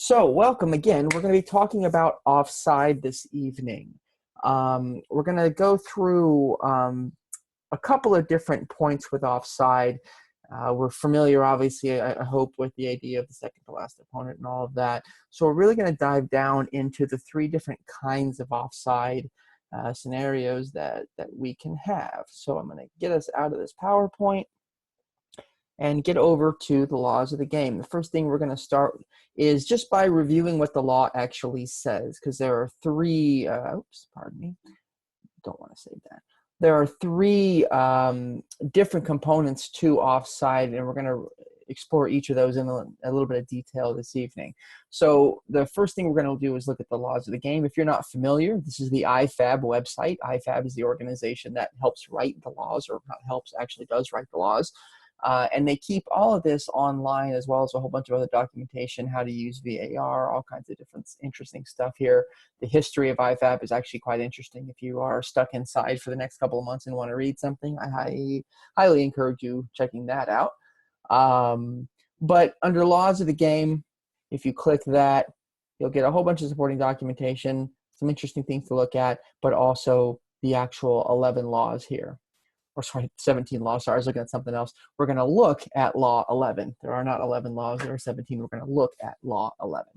So, welcome again. We're going to be talking about offside this evening. We're going to go through a couple of different points with offside. We're familiar, obviously, I hope, with the idea of the second to last opponent and all of that. So we're really going to dive down into the three different kinds of offside scenarios that we can have. So I'm going to get us out of this PowerPoint and get over to the laws of the game. The first thing we're going to start is just by reviewing what the law actually says, because there are three, pardon me, don't want to say that. There are three different components to offside, and we're going to explore each of those in a little bit of detail this evening. So the first thing we're going to do is look at the laws of the game. If you're not familiar, this is the IFAB website. IFAB is the organization that helps write the laws, or not helps, actually does write the laws. And they keep all of this online, as well as a whole bunch of other documentation, how to use VAR, all kinds of different interesting stuff here. The history of IFAB is actually quite interesting. If you are stuck inside for the next couple of months and want to read something, I highly encourage you checking that out. But under laws of the game, if you click that, you'll get a whole bunch of supporting documentation, some interesting things to look at, but also the actual 11 laws here. Or sorry, 17 laws. Sorry, I was looking at something else. We're going to look at law 11. There are not 11 laws. There are 17. We're going to look at law 11.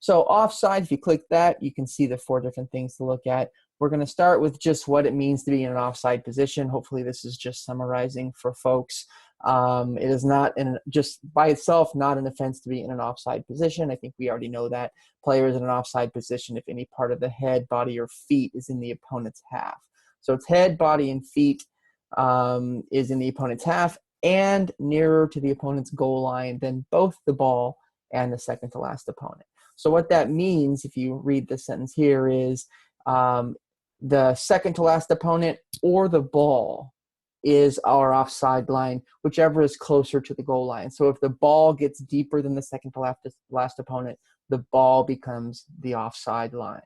So offside, if you click that, you can see the four different things to look at. We're going to start with just what it means to be in an offside position. Hopefully this is just summarizing for folks. It is not, just by itself, not an offense to be in an offside position. I think we already know that. Players in an offside position if any part of the head, body, or feet is in the opponent's half. So it's head, body, and feet is in the opponent's half and nearer to the opponent's goal line than both the ball and the second to last opponent. So what that means, if you read the sentence here, is the second to last opponent or the ball is our offside line, whichever is closer to the goal line. So if the ball gets deeper than the second to last opponent, the ball becomes the offside line.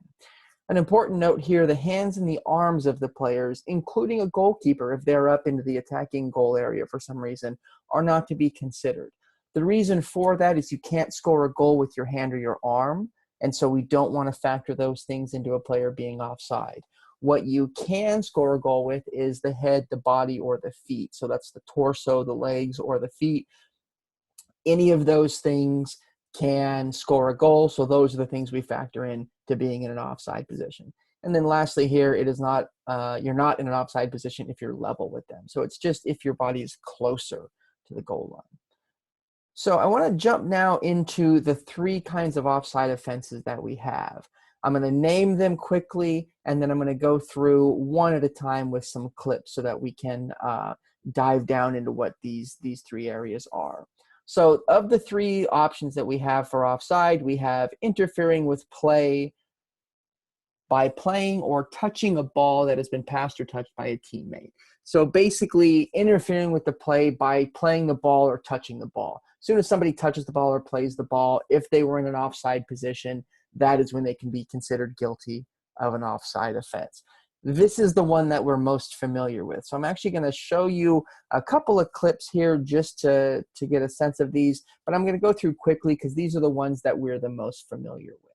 An important note here, the hands and the arms of the players, including a goalkeeper if they're up into the attacking goal area for some reason, are not to be considered. The reason for that is you can't score a goal with your hand or your arm, and so we don't want to factor those things into a player being offside. What you can score a goal with is the head, the body, or the feet. So that's the torso, the legs, or the feet. Any of those things can score a goal, so those are the things we factor in to being in an offside position. And then lastly here, it is not, you're not in an offside position if you're level with them. So it's just if your body is closer to the goal line. So I want to jump now into the three kinds of offside offenses that we have. I'm going to name them quickly, and then I'm going to go through one at a time with some clips so that we can dive down into what these three areas are. So of the three options that we have for offside, we have interfering with play by playing or touching a ball that has been passed or touched by a teammate. So basically interfering with the play by playing the ball or touching the ball. As soon as somebody touches the ball or plays the ball, if they were in an offside position, that is when they can be considered guilty of an offside offense. This is the one that we're most familiar with. So I'm actually going to show you a couple of clips here just to get a sense of these, but I'm going to go through quickly because these are the ones that we're the most familiar with.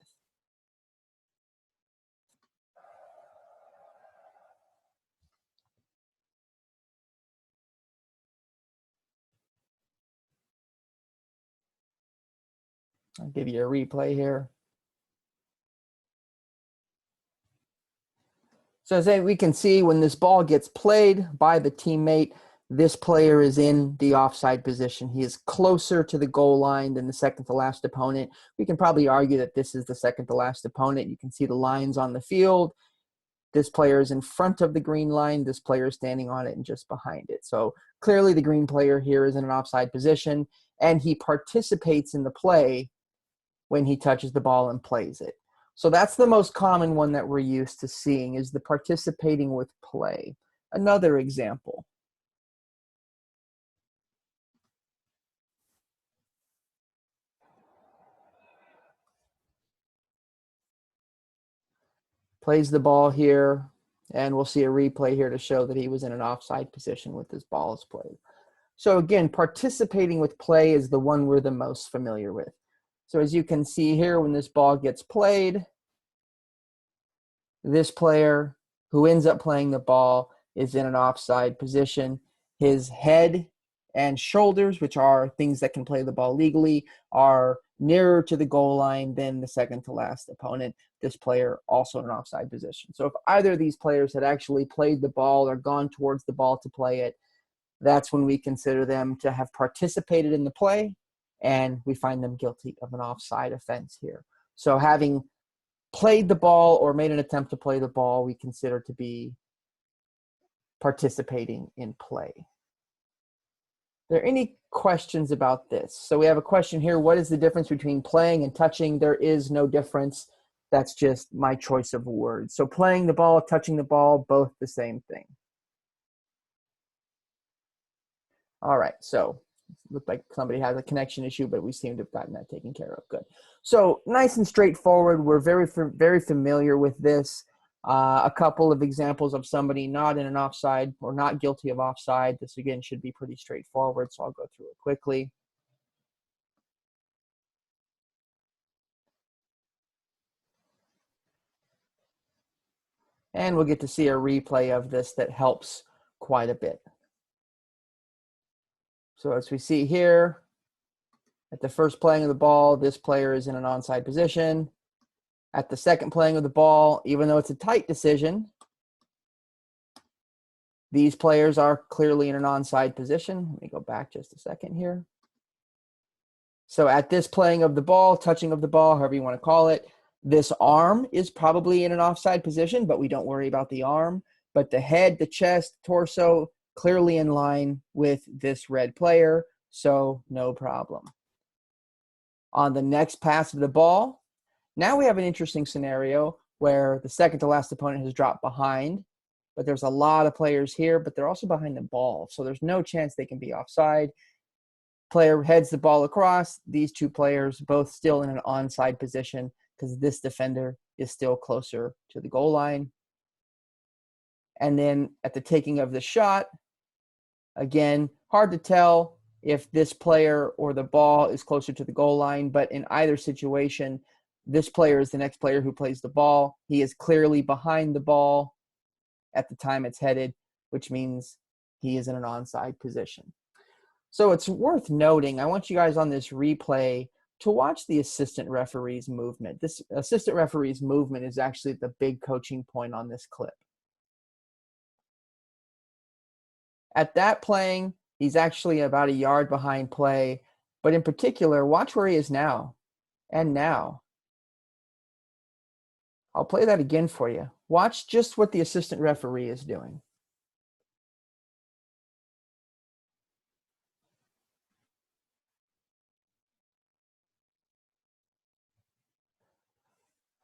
I'll give you a replay here. So as we can see, when this ball gets played by the teammate, this player is in the offside position. He is closer to the goal line than the second to last opponent. We can probably argue that this is the second to last opponent. You can see the lines on the field. This player is in front of the green line. This player is standing on it and just behind it. So clearly the green player here is in an offside position, and he participates in the play when he touches the ball and plays it. So that's the most common one that we're used to seeing, is the participating with play. Another example. Plays the ball here, and we'll see a replay here to show that he was in an offside position with this ball is played. So again, participating with play is the one we're the most familiar with. So as you can see here, when this ball gets played, this player who ends up playing the ball is in an offside position. His head and shoulders, which are things that can play the ball legally, are nearer to the goal line than the second to last opponent. This player also in an offside position. So if either of these players had actually played the ball or gone towards the ball to play it, that's when we consider them to have participated in the play, and we find them guilty of an offside offense here. So having played the ball or made an attempt to play the ball, we consider to be participating in play. Are there any questions about this? So we have a question here. What is the difference between playing and touching? There is no difference. That's just my choice of words. So playing the ball, touching the ball, both the same thing. All right, so it looked like somebody has a connection issue, but we seem to have gotten that taken care of. Good. So nice and straightforward. We're very familiar with this. A couple of examples of somebody not in an offside or not guilty of offside. This, again, should be pretty straightforward, so I'll go through it quickly. And we'll get to see a replay of this that helps quite a bit. So as we see here, at the first playing of the ball, this player is in an onside position. At the second playing of the ball, even though it's a tight decision, these players are clearly in an onside position. Let me go back just a second here. So at this playing of the ball, touching of the ball, however you want to call it, this arm is probably in an offside position, but we don't worry about the arm. But the head, the chest, torso, clearly in line with this red player, so no problem. On the next pass of the ball, now we have an interesting scenario where the second to last opponent has dropped behind, but there's a lot of players here, but they're also behind the ball, so there's no chance they can be offside. Player heads the ball across. These two players both still in an onside position because this defender is still closer to the goal line. And then at the taking of the shot, again, hard to tell if this player or the ball is closer to the goal line, but in either situation, this player is the next player who plays the ball. He is clearly behind the ball at the time it's headed, which means he is in an onside position. So it's worth noting, I want you guys on this replay to watch the assistant referee's movement. This assistant referee's movement is actually the big coaching point on this clip. At that playing, he's actually about a yard behind play, but in particular, watch where he is now and now. I'll play that again for you. Watch just what the assistant referee is doing.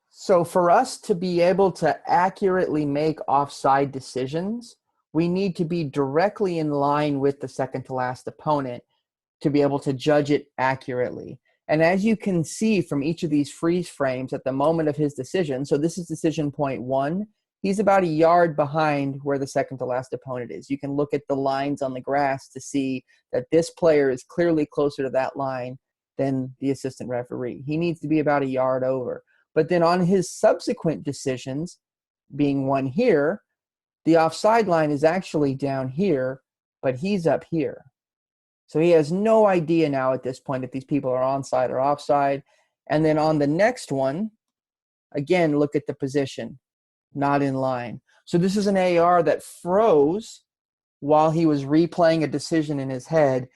So for us to be able to accurately make offside decisions, we need to be directly in line with the second to last opponent to be able to judge it accurately. And as you can see from each of these freeze frames at the moment of his decision, so this is decision point 1, he's about a yard behind where the second to last opponent is. You can look at the lines on the grass to see that this player is clearly closer to that line than the assistant referee. He needs to be about a yard over. But then on his subsequent decisions, being one here, the offside line is actually down here, but he's up here. So he has no idea now at this point if these people are onside or offside. And then on the next one, again, look at the position, not in line. So this is an AR that froze while he was replaying a decision in his head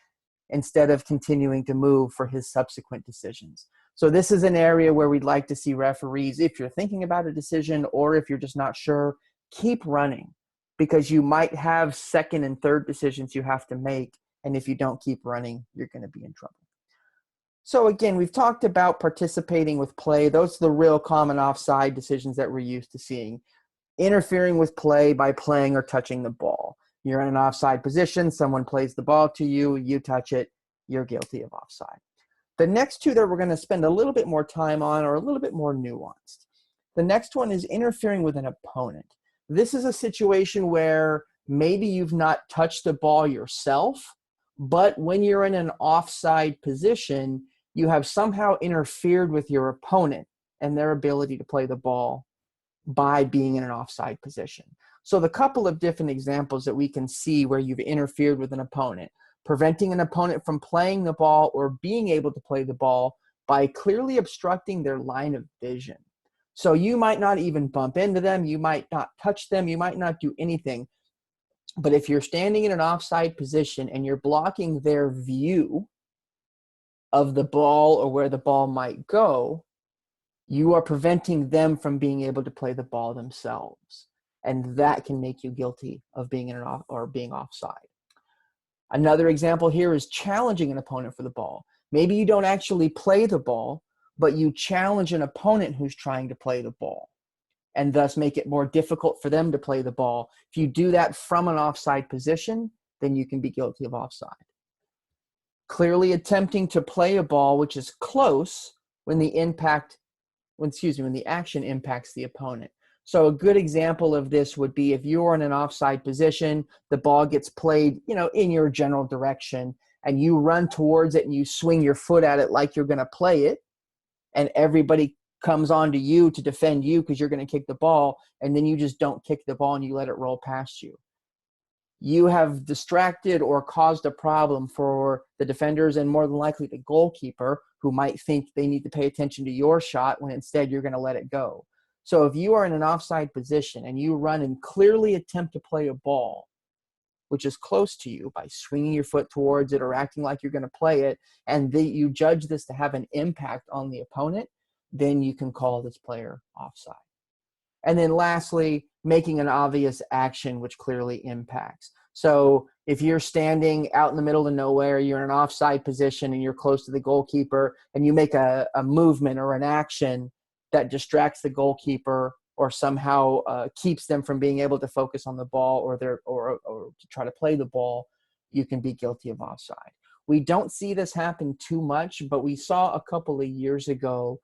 instead of continuing to move for his subsequent decisions. So this is an area where we'd like to see referees, if you're thinking about a decision or if you're just not sure, keep running, because you might have second and third decisions you have to make, and if you don't keep running, you're going to be in trouble. So again, we've talked about participating with play. Those are the real common offside decisions that we're used to seeing. Interfering with play by playing or touching the ball. You're in an offside position, someone plays the ball to you, you touch it, you're guilty of offside. The next two that we're going to spend a little bit more time on are a little bit more nuanced. The next one is interfering with an opponent. This is a situation where maybe you've not touched the ball yourself, but when you're in an offside position, you have somehow interfered with your opponent and their ability to play the ball by being in an offside position. So the couple of different examples that we can see where you've interfered with an opponent: preventing an opponent from playing the ball or being able to play the ball by clearly obstructing their line of vision. So you might not even bump into them, you might not touch them, you might not do anything. But if you're standing in an offside position and you're blocking their view of the ball or where the ball might go, you are preventing them from being able to play the ball themselves. And that can make you guilty of being being offside. Another example here is challenging an opponent for the ball. Maybe you don't actually play the ball, but you challenge an opponent who's trying to play the ball, and thus make it more difficult for them to play the ball. If you do that from an offside position, then you can be guilty of offside. Clearly attempting to play a ball which is close when the action impacts the opponent. So a good example of this would be if you're in an offside position, the ball gets played, in your general direction, and you run towards it and you swing your foot at it like you're going to play it, and everybody comes onto you to defend you because you're going to kick the ball, and then you just don't kick the ball and you let it roll past you. You have distracted or caused a problem for the defenders and more than likely the goalkeeper, who might think they need to pay attention to your shot when instead you're going to let it go. So if you are in an offside position and you run and clearly attempt to play a ball which is close to you by swinging your foot towards it or acting like you're going to play it, and you judge this to have an impact on the opponent, then you can call this player offside. And then lastly, making an obvious action which clearly impacts. So if you're standing out in the middle of nowhere, you're in an offside position and you're close to the goalkeeper, and you make a movement or an action that distracts the goalkeeper or somehow keeps them from being able to focus on the ball or to try to play the ball, you can be guilty of offside. We don't see this happen too much, but we saw a couple of years ago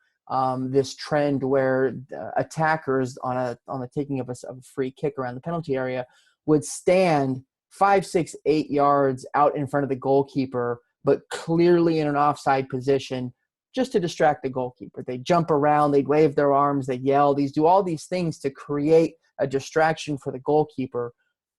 this trend where attackers on the taking of a free kick around the penalty area would stand 5, 6, 8 yards out in front of the goalkeeper, but clearly in an offside position, just to distract the goalkeeper. They'd jump around, they'd wave their arms, they'd yell, do all these things to create a distraction for the goalkeeper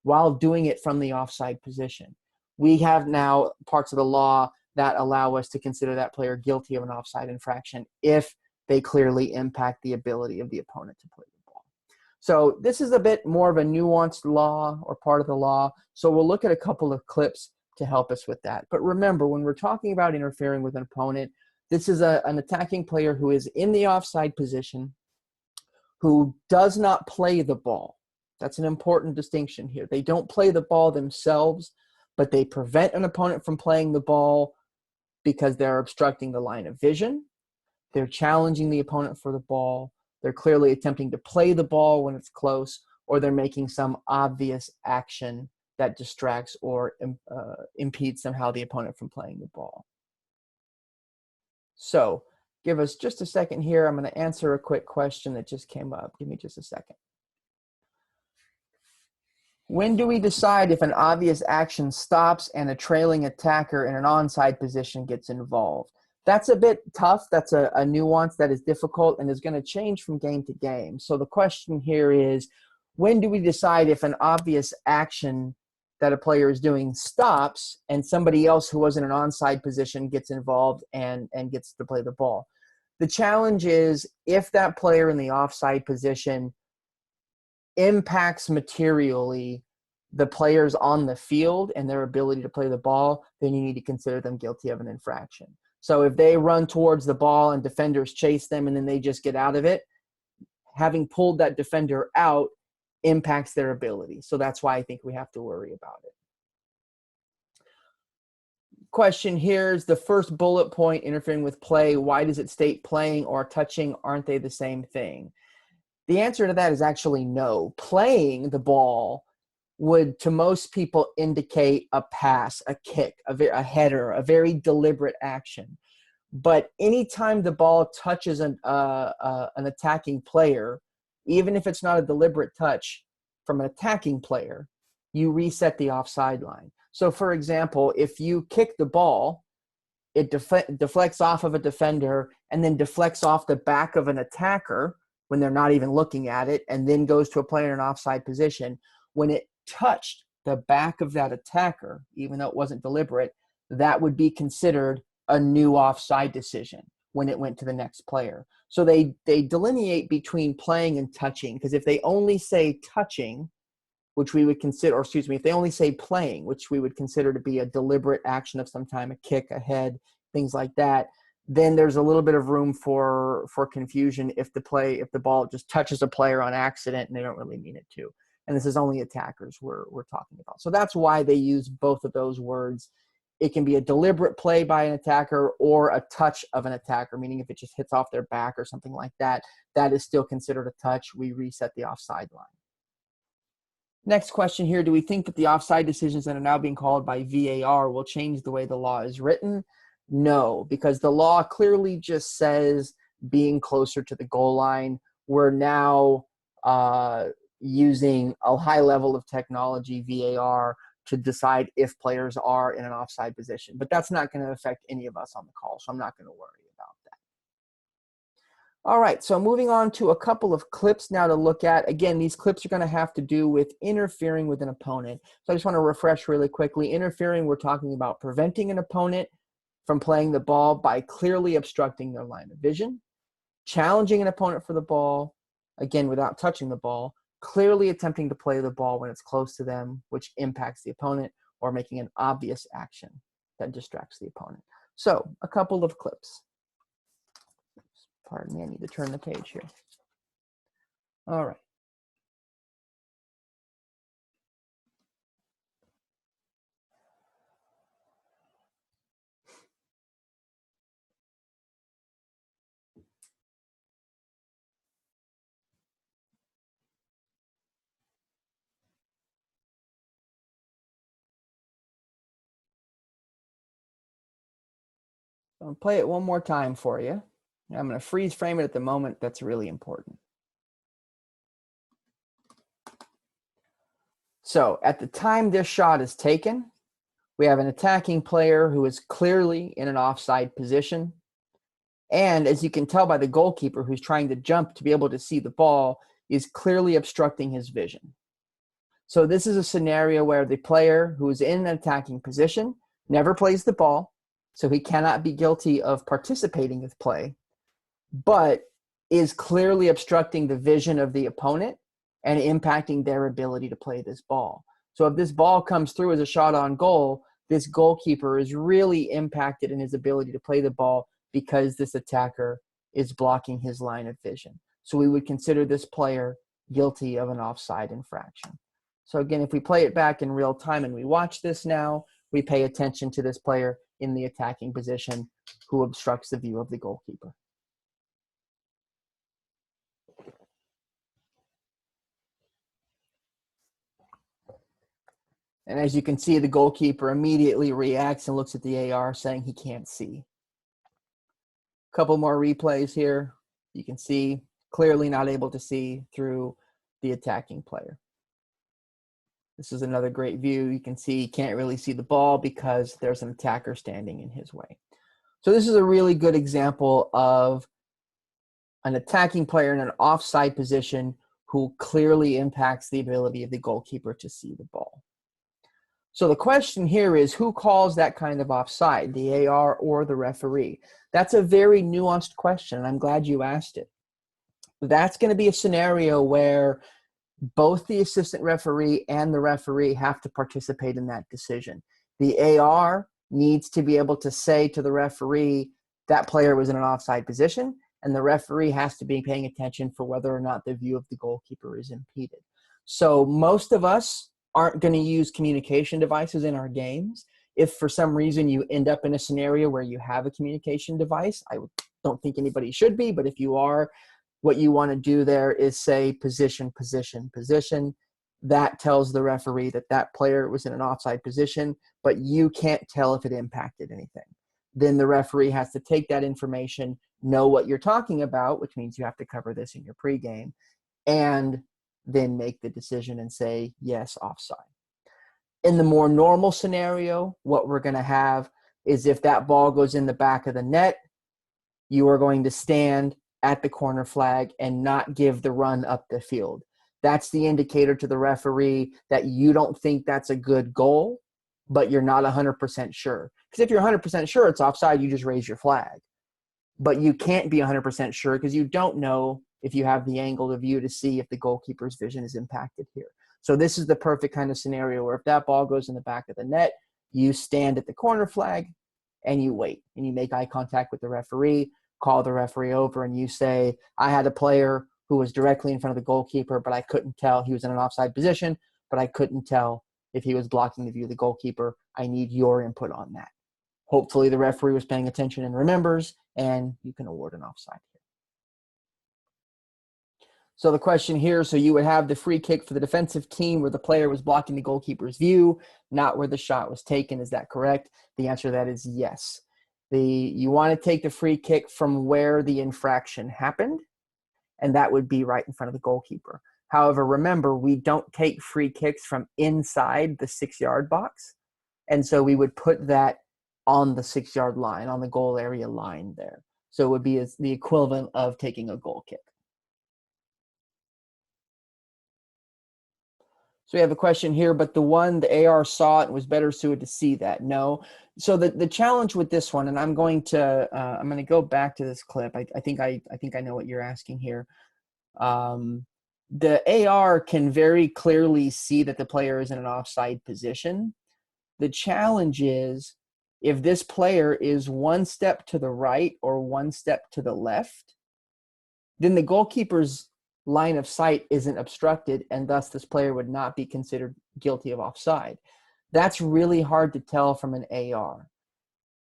while doing it from the offside position. We have now parts of the law that allow us to consider that player guilty of an offside infraction if they clearly impact the ability of the opponent to play the ball. So this is a bit more of a nuanced law or part of the law. So we'll look at a couple of clips to help us with that. But remember, when we're talking about interfering with an opponent, this is an attacking player who is in the offside position, who does not play the ball. That's an important distinction here. They don't play the ball themselves, but they prevent an opponent from playing the ball because they're obstructing the line of vision. They're challenging the opponent for the ball. They're clearly attempting to play the ball when it's close, or they're making some obvious action that distracts or impedes somehow the opponent from playing the ball. So give us just a second here. I'm going to answer a quick question that just came up. Give me just a second. When do we decide if an obvious action stops and a trailing attacker in an onside position gets involved? That's a bit tough. That's a nuance that is difficult and is going to change from game to game. So the question here is, when do we decide if an obvious action that a player is doing stops and somebody else who was in an onside position gets involved and gets to play the ball? The challenge is, if that player in the offside position impacts materially the players on the field and their ability to play the ball, then you need to consider them guilty of an infraction. So if they run towards the ball and defenders chase them and then they just get out of it, having pulled that defender out impacts their ability. So that's why I think we have to worry about it. Question here is the first bullet point, interfering with play. Why does it state playing or touching? Aren't they the same thing? The answer to that is actually no. Playing the ball would, to most people, indicate a pass, a kick, a header, a very deliberate action. But anytime the ball touches an attacking player, even if it's not a deliberate touch from an attacking player, you reset the offside line. So, for example, if you kick the ball it deflects off of a defender and then deflects off the back of an attacker when they're not even looking at it, and then goes to a player in an offside position. When it touched the back of that attacker, even though it wasn't deliberate, that would be considered a new offside decision when it went to the next player. So they delineate between playing and touching, because if they only say touching, which we would consider, or excuse me, if they only say playing, which we would consider to be a deliberate action of some time, a kick, a head, things like that, then there's a little bit of room for confusion if the ball just touches a player on accident and they don't really mean it to. And this is only attackers we're talking about. So that's why they use both of those words. It can be a deliberate play by an attacker or a touch of an attacker, meaning if it just hits off their back or something like that, that is still considered a touch. We reset the offside line. Next question here, do we think that the offside decisions that are now being called by VAR will change the way the law is written? No, because the law clearly just says being closer to the goal line. We're now using a high level of technology, VAR, to decide if players are in an offside position. But that's not going to affect any of us on the call, so I'm not going to worry about that. All right, so moving on to a couple of clips now to look at. Again, these clips are going to have to do with interfering with an opponent. So I just want to refresh really quickly. Interfering, we're talking about preventing an opponent from playing the ball by clearly obstructing their line of vision, challenging an opponent for the ball, again, without touching the ball, clearly attempting to play the ball when it's close to them, which impacts the opponent, or making an obvious action that distracts the opponent. So a couple of clips. Pardon me, I need to turn the page here. All right. I'm going to play it one more time for you. I'm going to freeze frame it at the moment. That's really important. So at the time this shot is taken, we have an attacking player who is clearly in an offside position. And as you can tell by the goalkeeper who's trying to jump to be able to see the ball, is clearly obstructing his vision. So this is a scenario where the player who is in an attacking position never plays the ball, so he cannot be guilty of participating with play, but is clearly obstructing the vision of the opponent and impacting their ability to play this ball. So if this ball comes through as a shot on goal, this goalkeeper is really impacted in his ability to play the ball because this attacker is blocking his line of vision. So we would consider this player guilty of an offside infraction. So again, if we play it back in real time and we watch this now, we pay attention to this player in the attacking position who obstructs the view of the goalkeeper. And as you can see, the goalkeeper immediately reacts and looks at the AR saying he can't see. A couple more replays here. You can see clearly not able to see through the attacking player. This is another great view. You can see he can't really see the ball because there's an attacker standing in his way. So this is a really good example of an attacking player in an offside position who clearly impacts the ability of the goalkeeper to see the ball. So the question here is, who calls that kind of offside, the AR or the referee? That's a very nuanced question, and I'm glad you asked it. That's going to be a scenario where both the assistant referee and the referee have to participate in that decision. The AR needs to be able to say to the referee that player was in an offside position, and the referee has to be paying attention for whether or not the view of the goalkeeper is impeded. So most of us aren't going to use communication devices in our games. If for some reason you end up in a scenario where you have a communication device, I don't think anybody should be, but if you are, what you want to do there is say position, position, position. That tells the referee that that player was in an offside position, but you can't tell if it impacted anything. Then the referee has to take that information, know what you're talking about, which means you have to cover this in your pregame, and then make the decision and say, yes, offside. In the more normal scenario, what we're going to have, is if that ball goes in the back of the net, you are going to stand at the corner flag and not give the run up the field. That's the indicator to the referee that you don't think that's a good goal, but you're not 100% sure. Because if you're 100% sure it's offside, you just raise your flag. But you can't be 100% sure because you don't know if you have the angle of view to see if the goalkeeper's vision is impacted here. So this is the perfect kind of scenario where if that ball goes in the back of the net, you stand at the corner flag and you wait and you make eye contact with the referee, call the referee over, and you say, I had a player who was directly in front of the goalkeeper, but I couldn't tell. He was in an offside position, but I couldn't tell if he was blocking the view of the goalkeeper. I need your input on that. Hopefully the referee was paying attention and remembers, and you can award an offside here. So the question here, so you would have the free kick for the defensive team where the player was blocking the goalkeeper's view, not where the shot was taken. Is that correct? The answer to that is yes. You want to take the free kick from where the infraction happened, and that would be right in front of the goalkeeper. However, remember, we don't take free kicks from inside the 6-yard box, and so we would put that on the 6-yard line, on the goal area line there. So it would be the equivalent of taking a goal kick. So we have a question here, but the AR saw it and was better suited to see that. No. So the challenge with this one, and I'm going to go back to this clip. I think I know what you're asking here. The AR can very clearly see that the player is in an offside position. The challenge is if this player is one step to the right or one step to the left, then the goalkeeper's line of sight isn't obstructed, and thus this player would not be considered guilty of offside. That's really hard to tell from an AR.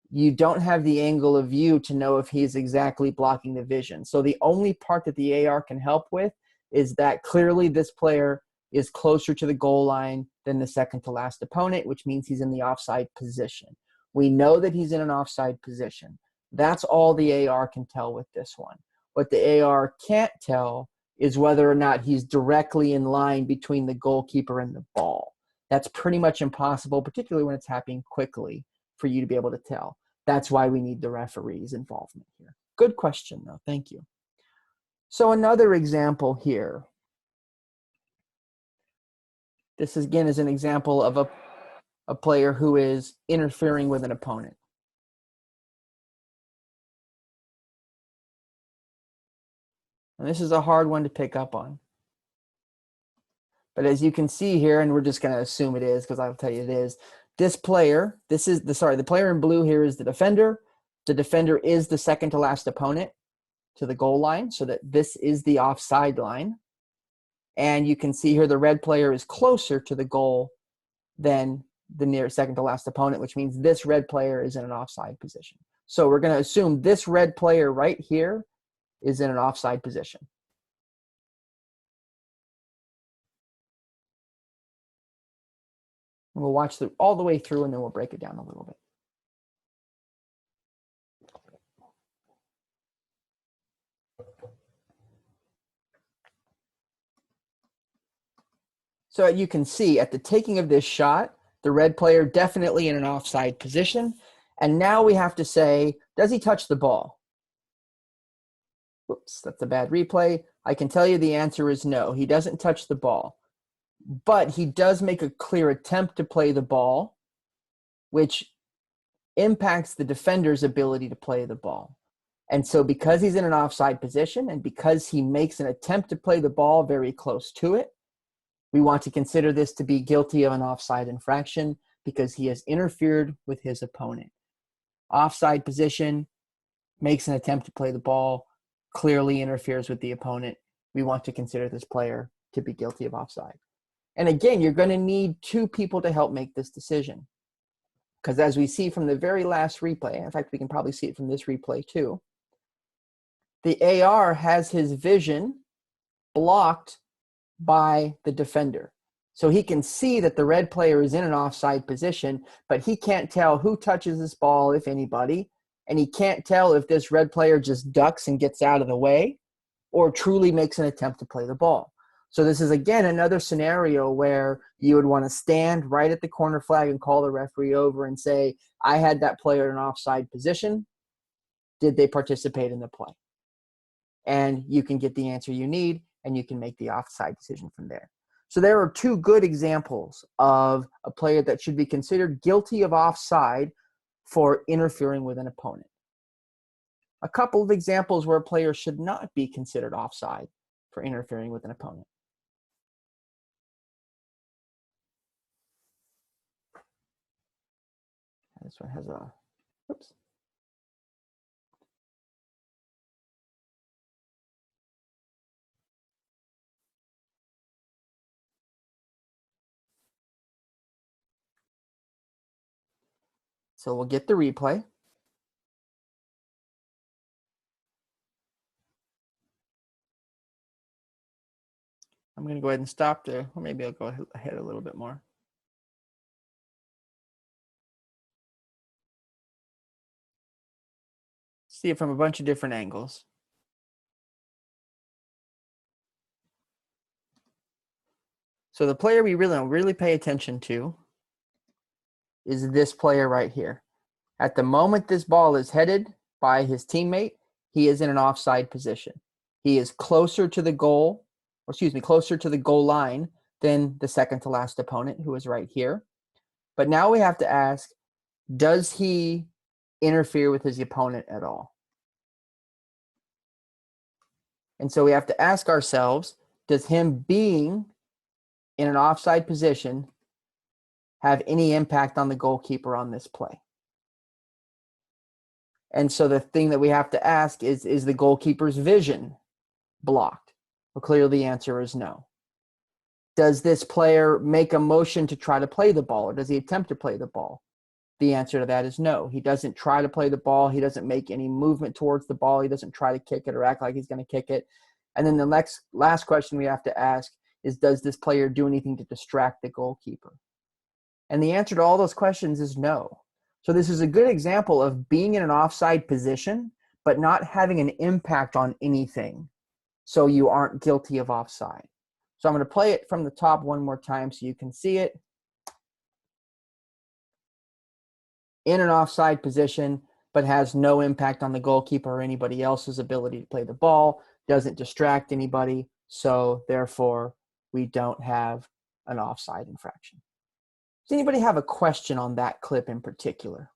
You don't have the angle of view to know if he's exactly blocking the vision. So the only part that the AR can help with is that clearly this player is closer to the goal line than the second to last opponent, which means he's in the offside position. We know that he's in an offside position. That's all the AR can tell with this one. What the AR can't tell is whether or not he's directly in line between the goalkeeper and the ball. That's pretty much impossible, particularly when it's happening quickly, for you to be able to tell. That's why we need the referee's involvement here. Good question, though. Thank you. So another example here. This, again, is an example of a player who is interfering with an opponent. And this is a hard one to pick up on. But as you can see here, and we're just going to assume it is because I'll tell you it is, this player, the player in blue here is the defender. The defender is the second to last opponent to the goal line, so that this is the offside line. And you can see here the red player is closer to the goal than the near second to last opponent, which means this red player is in an offside position. So we're going to assume this red player right here is in an offside position. And we'll watch all the way through, and then we'll break it down a little bit. So you can see at the taking of this shot, the red player definitely in an offside position. And now we have to say, does he touch the ball? Whoops, that's a bad replay. I can tell you the answer is no. He doesn't touch the ball. But he does make a clear attempt to play the ball, which impacts the defender's ability to play the ball. And so because he's in an offside position and because he makes an attempt to play the ball very close to it, we want to consider this to be guilty of an offside infraction because he has interfered with his opponent. Offside position, makes an attempt to play the ball, clearly interferes with the opponent. We want to consider this player to be guilty of offside. And again, you're going to need two people to help make this decision. Because as we see from the very last replay, in fact, we can probably see it from this replay too, the AR has his vision blocked by the defender. So he can see that the red player is in an offside position, but he can't tell who touches this ball, if anybody, and he can't tell if this red player just ducks and gets out of the way or truly makes an attempt to play the ball. So this is, again, another scenario where you would want to stand right at the corner flag and call the referee over and say, I had that player in an offside position. Did they participate in the play? And you can get the answer you need, and you can make the offside decision from there. So there are two good examples of a player that should be considered guilty of offside for interfering with an opponent. A couple of examples where a player should not be considered offside for interfering with an opponent. This one has a, oops. So we'll get the replay. I'm going to go ahead and stop there, or maybe I'll go ahead a little bit more. See it from a bunch of different angles. So the player we really pay attention to is this player right here. At the moment this ball is headed by his teammate, he is in an offside position. He is closer to the goal, or excuse me, closer to the goal line than the second to last opponent, who is right here. But now we have to ask, does he interfere with his opponent at all? And so we have to ask ourselves, does him being in an offside position have any impact on the goalkeeper on this play? And so the thing that we have to ask is the goalkeeper's vision blocked? Well, clearly the answer is no. Does this player make a motion to try to play the ball, or does he attempt to play the ball? The answer to that is no. He doesn't try to play the ball. He doesn't make any movement towards the ball. He doesn't try to kick it or act like he's going to kick it. And then the last question we have to ask is, does this player do anything to distract the goalkeeper? And the answer to all those questions is no. So this is a good example of being in an offside position, but not having an impact on anything. So you aren't guilty of offside. So I'm going to play it from the top one more time so you can see it. In an offside position, but has no impact on the goalkeeper or anybody else's ability to play the ball, doesn't distract anybody, so therefore we don't have an offside infraction. Does anybody have a question on that clip in particular?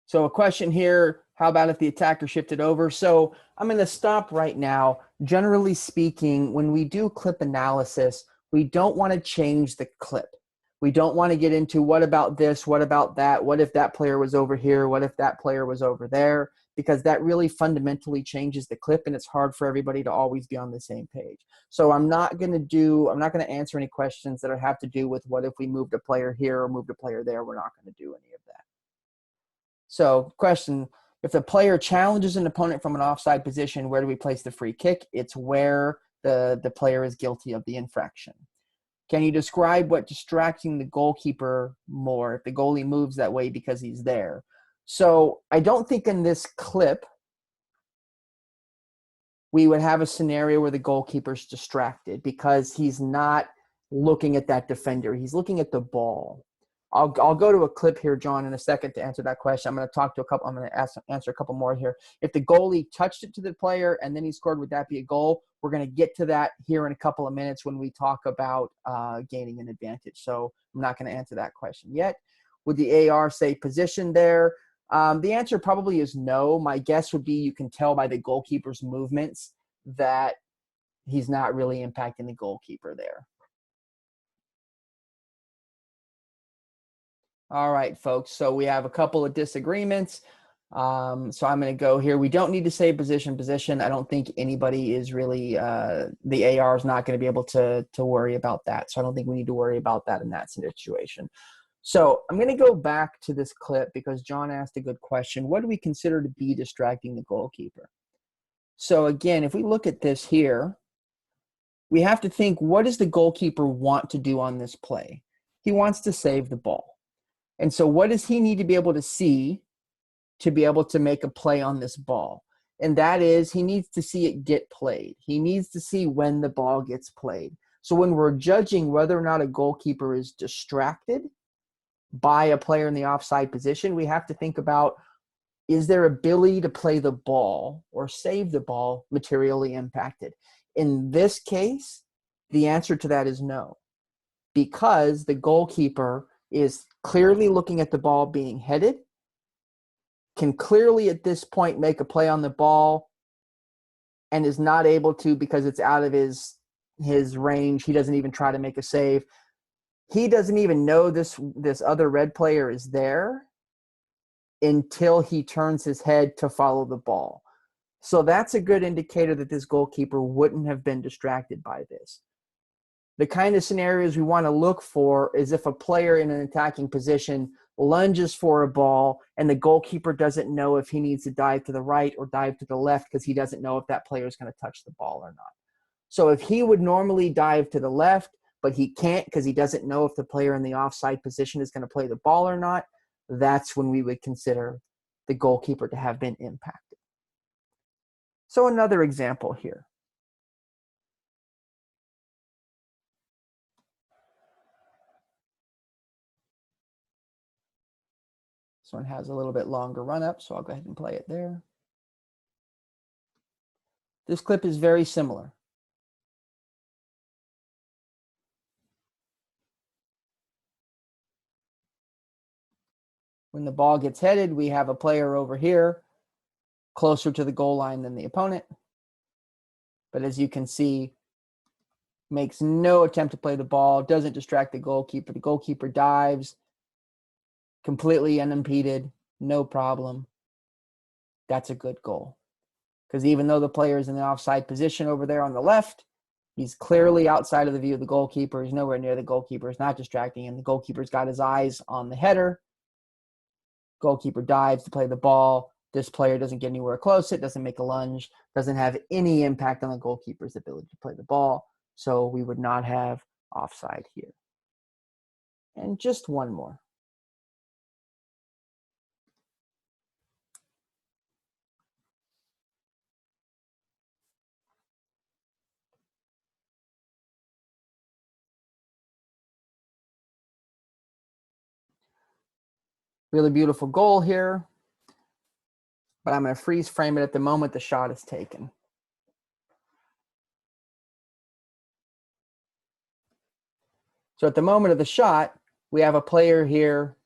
So a question here, how about if the attacker shifted over? So I'm going to stop right now. Generally speaking, when we do clip analysis, we don't want to change the clip. We don't want to get into what about this, what about that, what if that player was over here, what if that player was over there, because that really fundamentally changes the clip, and it's hard for everybody to always be on the same page. So I'm not going to answer any questions that have to do with what if we moved a player here or moved a player there. We're not going to do any of that. So question, if the player challenges an opponent from an offside position, where do we place the free kick? It's where the player is guilty of the infraction. Can you describe what distracting the goalkeeper more if the goalie moves that way because he's there? So I don't think in this clip we would have a scenario where the goalkeeper's distracted because he's not looking at that defender. He's looking at the ball. I'll go to a clip here, John, in a second to answer that question. I'm going to answer a couple more here. If the goalie touched it to the player and then he scored, would that be a goal? We're going to get to that here in a couple of minutes when we talk about gaining an advantage. So I'm not going to answer that question yet. Would the AR say position there? The answer probably is no. My guess would be you can tell by the goalkeeper's movements that he's not really impacting the goalkeeper there. All right, folks. So we have a couple of disagreements. So I'm going to go here. We don't need to say position. I don't think anybody is really, the AR is not going to be able to worry about that. So I don't think we need to worry about that in that situation. So I'm going to go back to this clip because John asked a good question. What do we consider to be distracting the goalkeeper? So again, if we look at this here, we have to think, what does the goalkeeper want to do on this play? He wants to save the ball. And so what does he need to be able to see to be able to make a play on this ball? And that is, he needs to see it get played. He needs to see when the ball gets played. So when we're judging whether or not a goalkeeper is distracted by a player in the offside position, we have to think about, is their ability to play the ball or save the ball materially impacted? In this case, the answer to that is no, because the goalkeeper is clearly looking at the ball being headed, can clearly at this point make a play on the ball, and is not able to because it's out of his range. He doesn't even try to make a save. He doesn't even know this other red player is there until he turns his head to follow the ball. So that's a good indicator that this goalkeeper wouldn't have been distracted by this. The kind of scenarios we want to look for is if a player in an attacking position lunges for a ball and the goalkeeper doesn't know if he needs to dive to the right or dive to the left because he doesn't know if that player is going to touch the ball or not. So if he would normally dive to the left, but he can't because he doesn't know if the player in the offside position is going to play the ball or not, that's when we would consider the goalkeeper to have been impacted. So another example here. This one has a little bit longer run up, so I'll go ahead and play it there. This clip is very similar. When the ball gets headed, we have a player over here closer to the goal line than the opponent. But as you can see, makes no attempt to play the ball, doesn't distract the goalkeeper. The goalkeeper dives completely unimpeded, no problem. That's a good goal. Because even though the player is in the offside position over there on the left, he's clearly outside of the view of the goalkeeper. He's nowhere near the goalkeeper. He's not distracting him. The goalkeeper's got his eyes on the header. Goalkeeper dives to play the ball. This player doesn't get anywhere close. It doesn't make a lunge, doesn't have any impact on the goalkeeper's ability to play the ball. So we would not have offside here. And just one more. Really beautiful goal here, but I'm going to freeze frame it at the moment the shot is taken. So at the moment of the shot, we have a player here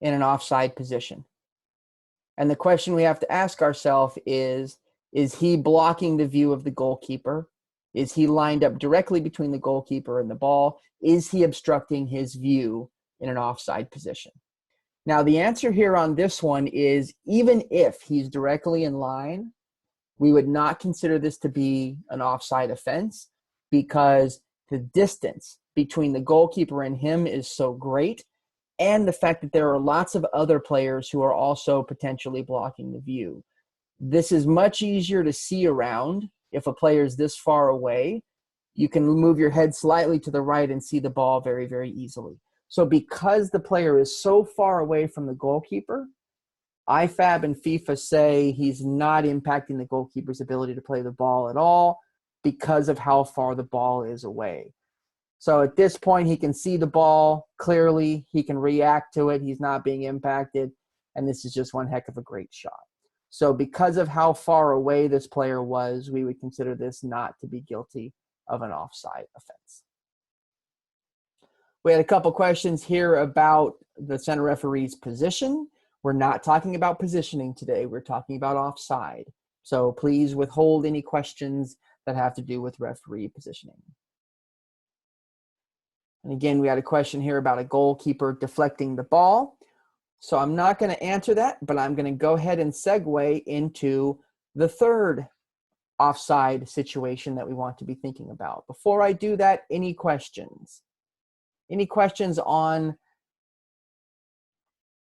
in an offside position. And the question we have to ask ourselves is he blocking the view of the goalkeeper? Is he lined up directly between the goalkeeper and the ball? Is he obstructing his view in an offside position? Now, the answer here on this one is, even if he's directly in line, we would not consider this to be an offside offense because the distance between the goalkeeper and him is so great, and the fact that there are lots of other players who are also potentially blocking the view. This is much easier to see around if a player is this far away. You can move your head slightly to the right and see the ball very, very easily. So because the player is so far away from the goalkeeper, IFAB and FIFA say he's not impacting the goalkeeper's ability to play the ball at all because of how far the ball is away. So at this point, he can see the ball clearly. He can react to it. He's not being impacted. And this is just one heck of a great shot. So because of how far away this player was, we would consider this not to be guilty of an offside offense. We had a couple questions here about the center referee's position. We're not talking about positioning today. We're talking about offside. So please withhold any questions that have to do with referee positioning. And again, we had a question here about a goalkeeper deflecting the ball. So I'm not going to answer that, but I'm going to go ahead and segue into the third offside situation that we want to be thinking about. Before I do that, any questions? Any questions on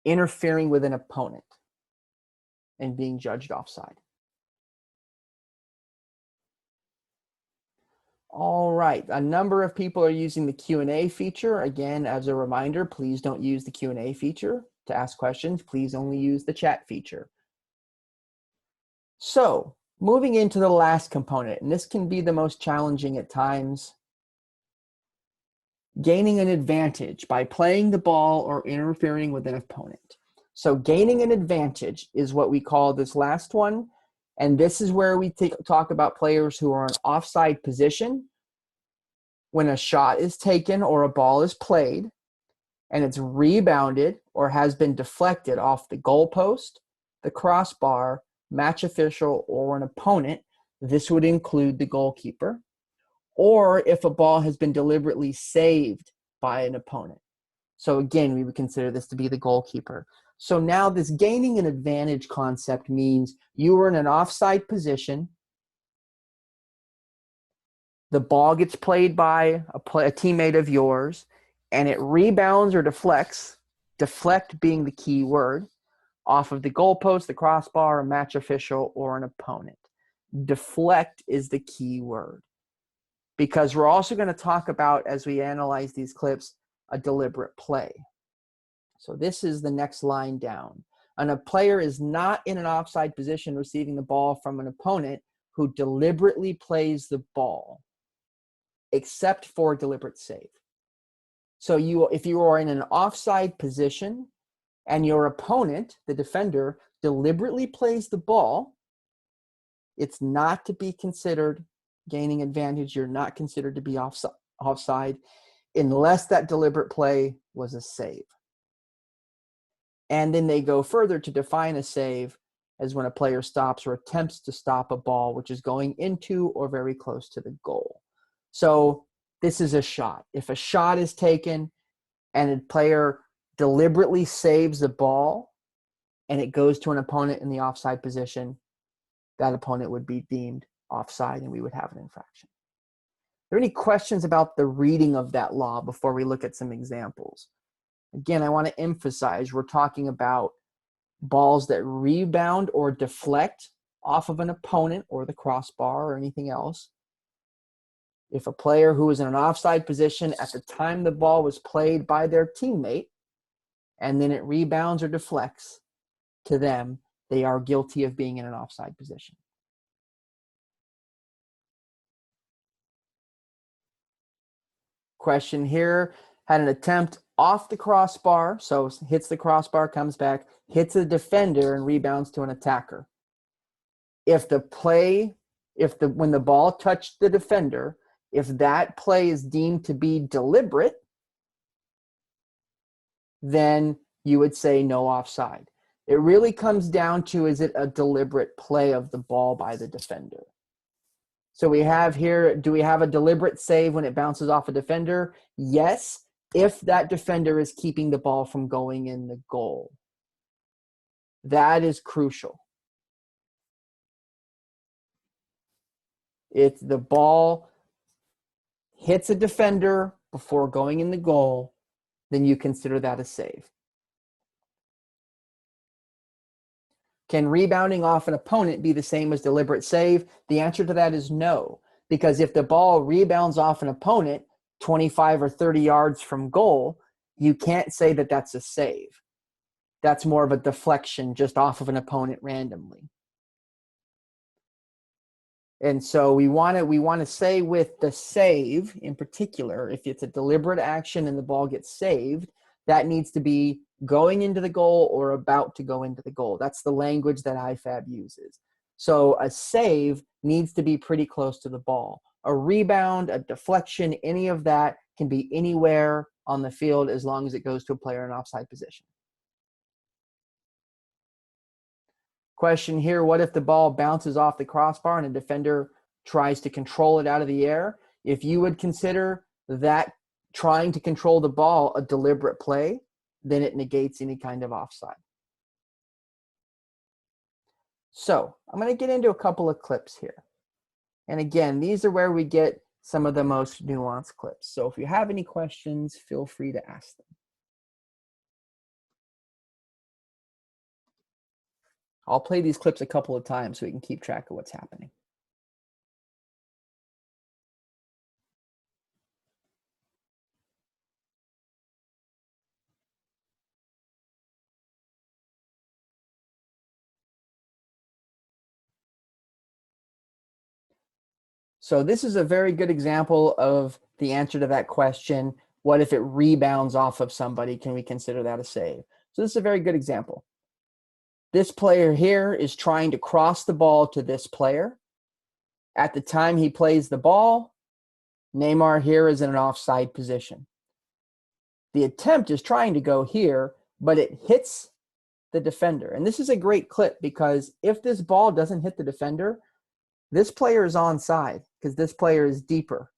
interfering with an opponent and being judged offside? All right, a number of people are using the Q&A feature. Again, as a reminder, please don't use the Q&A feature to ask questions. Please only use the chat feature. So, moving into the last component, and this can be the most challenging at times, gaining an advantage by playing the ball or interfering with an opponent. So gaining an advantage is what we call this last one. And this is where we talk about players who are in offside position when a shot is taken or a ball is played and it's rebounded or has been deflected off the goalpost, the crossbar, match official, or an opponent. This would include the goalkeeper. Or if a ball has been deliberately saved by an opponent. So again, we would consider this to be the goalkeeper. So now this gaining an advantage concept means you were in an offside position. The ball gets played by a teammate of yours, and it rebounds or deflects, deflect being the key word, off of the goalpost, the crossbar, a match official, or an opponent. Deflect is the key word. Because we're also going to talk about, as we analyze these clips, a deliberate play. So this is the next line down. And a player is not in an offside position receiving the ball from an opponent who deliberately plays the ball, except for deliberate save. So if you are in an offside position and your opponent, the defender, deliberately plays the ball, it's not to be considered gaining advantage. You're not considered to be offside unless that deliberate play was a save. And then they go further to define a save as when a player stops or attempts to stop a ball which is going into or very close to the goal. So this is a shot. If a shot is taken and a player deliberately saves the ball and it goes to an opponent in the offside position, that opponent would be deemed offside and we would have an infraction. Are there any questions about the reading of that law before we look at some examples? Again, I want to emphasize we're talking about balls that rebound or deflect off of an opponent or the crossbar or anything else. If a player who is in an offside position at the time the ball was played by their teammate and then it rebounds or deflects to them, they are guilty of being in an offside position. Question here, had an attempt off the crossbar, so hits the crossbar, comes back, hits a defender, and rebounds to an attacker. When the ball touched the defender, if that play is deemed to be deliberate, then you would say no offside. It really comes down to, is it a deliberate play of the ball by the defender? So we have here, do we have a deliberate save when it bounces off a defender? Yes, if that defender is keeping the ball from going in the goal. That is crucial. If the ball hits a defender before going in the goal, then you consider that a save. Can rebounding off an opponent be the same as deliberate save? The answer to that is no, because if the ball rebounds off an opponent 25 or 30 yards from goal, you can't say that that's a save. That's more of a deflection just off of an opponent randomly. And so we want to say with the save in particular, if it's a deliberate action and the ball gets saved, that needs to be going into the goal or about to go into the goal. That's the language that IFAB uses. So a save needs to be pretty close to the ball. A rebound, a deflection, any of that can be anywhere on the field as long as it goes to a player in offside position. Question here, what if the ball bounces off the crossbar and a defender tries to control it out of the air? If you would consider that trying to control the ball a deliberate play, then it negates any kind of offside. So I'm going to get into a couple of clips here. And again, these are where we get some of the most nuanced clips. So if you have any questions, feel free to ask them. I'll play these clips a couple of times so we can keep track of what's happening. So this is a very good example of the answer to that question. What if it rebounds off of somebody? Can we consider that a save? So this is a very good example. This player here is trying to cross the ball to this player. At the time he plays the ball, Neymar here is in an offside position. The attempt is trying to go here, but it hits the defender. And this is a great clip because if this ball doesn't hit the defender, this player is onside because this player is deeper.